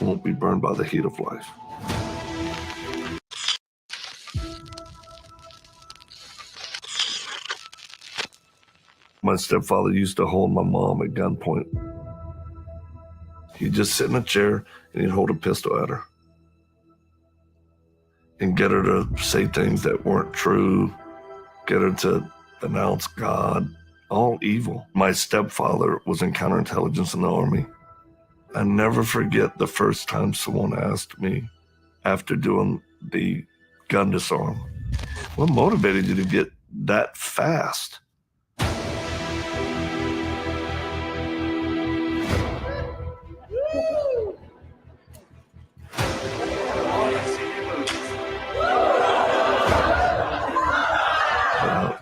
won't be burned by the heat of life. My stepfather used to hold my mom at gunpoint. He'd just sit in a chair and he'd hold a pistol at her and get her to say things that weren't true, get her to denounce God, all evil. My stepfather was in counterintelligence in the Army. I never forget the first time someone asked me after doing the gun disarm, what motivated you to get that fast?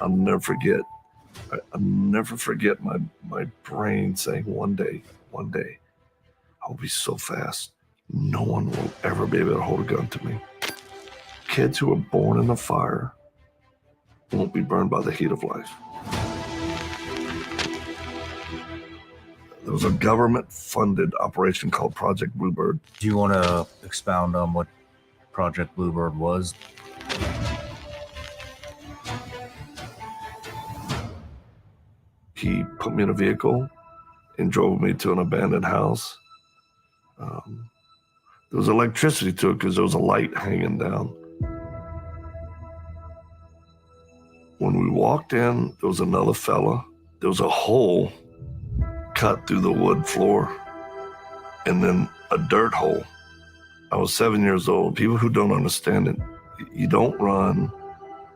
I'll never forget. I'll never forget my brain saying one day, I'll be so fast, no one will ever be able to hold a gun to me. Kids who are born in the fire won't be burned by the heat of life. There was a government-funded operation called Project Bluebird. Do you want to expound on what Project Bluebird was? He put me in a vehicle and drove me to an abandoned house. There was electricity to it because there was a light hanging down. When we walked in, there was another fella. There was a hole cut through the wood floor and then a dirt hole. I was 7 years old. People who don't understand it, you don't run,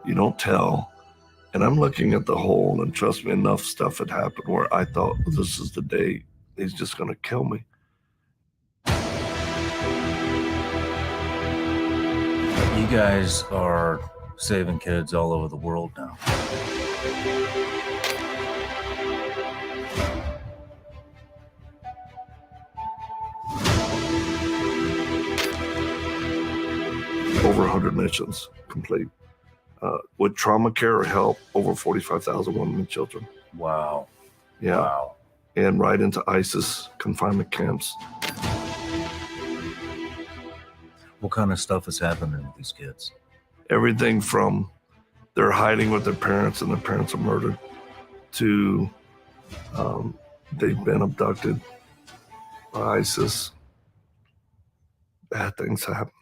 you don't tell. And I'm looking at the hole, and trust me, enough stuff had happened where I thought, well, this is the day he's just gonna kill me. You guys are saving kids all over the world now. Over 100 missions complete. With trauma care or help, over 45,000 women and children. Wow. Yeah. Wow. And right into ISIS confinement camps. What kind of stuff is happening with these kids? Everything from they're hiding with their parents and their parents are murdered to they've been abducted by ISIS. Bad things happen.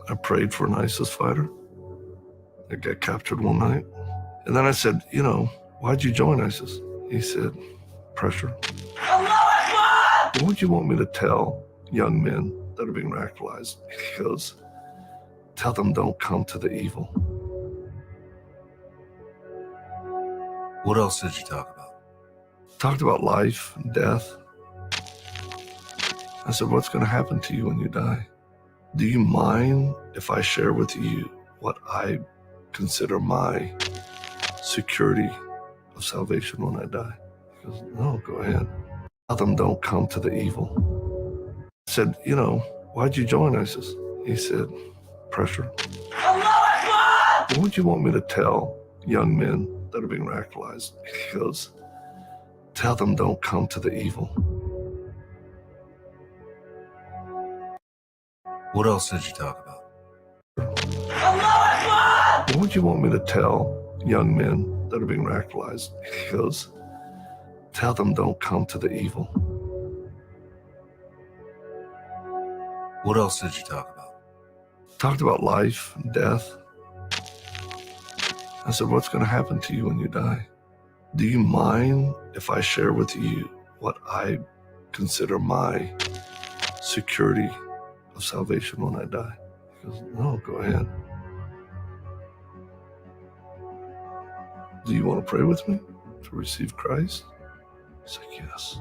I prayed for an ISIS fighter that got captured one night. And then I said, why'd you join ISIS? He said, pressure. What would you want me to tell young men that are being radicalized? He goes, tell them don't come to the evil. What else did you talk about? Talked about life and death. I said, what's going to happen to you when you die? Do you mind if I share with you what I consider my security of salvation when I die? He goes, no, go ahead. Tell them don't come to the evil. I said, why'd you join ISIS? He said, pressure. What would you want me to tell young men that are being radicalized? He goes, tell them don't come to the evil. What else did you talk about? What would you want me to tell young men that are being radicalized? He goes, tell them don't come to the evil. What else did you talk about? Talked about life and death. I said, what's going to happen to you when you die? Do you mind if I share with you what I consider my security of salvation when I die? He goes, no, go ahead. Do you want to pray with me? to receive Christ? He's like, yes.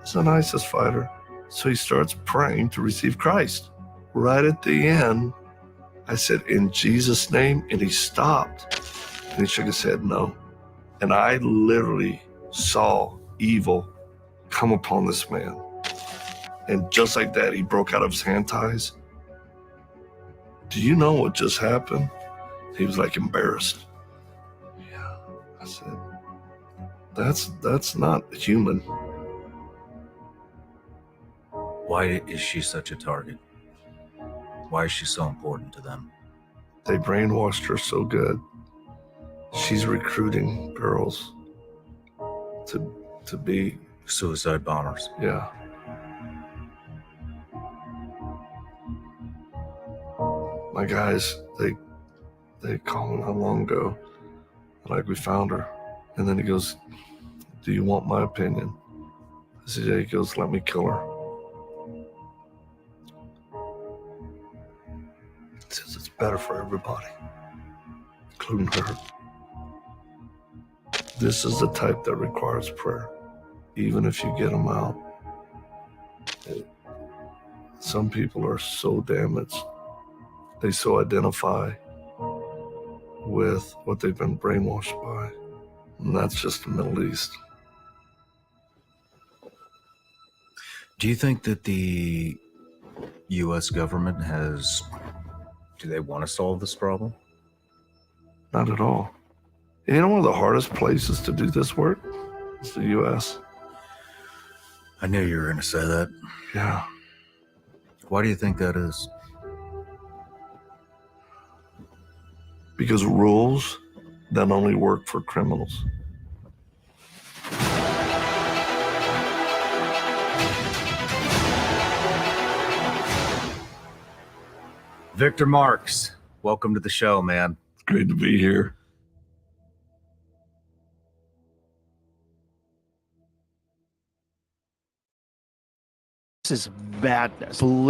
He's the nicest fighter. So he starts praying to receive Christ. Right at the end, I said, in Jesus' name, and he stopped. And he shook his head, no. And I literally saw evil come upon this man. And just like that, he broke out of his hand ties. Do you know what just happened? He was like embarrassed. Yeah, I said, that's not human. Why is she such a target? Why is she so important to them? They brainwashed her so good. She's recruiting girls to be Suicide bombers. yeah. My guys, they called me not long ago. Like, we found her. And then he goes, do you want my opinion? I said, yeah. He goes, let me kill her. He says it's better for everybody, including her. This is the type that requires prayer, even if you get them out. Some people are so damaged. They so identify with what they've been brainwashed by. And that's just the Middle East. Do you think that the U.S. government do they want to solve this problem? Not at all. You know, one of the hardest places to do this work is the U.S. I knew you were going to say that. Yeah. Why do you think that is? Because rules that only work for criminals. Victor Marx, welcome to the show, man. Great to be here. This is madness.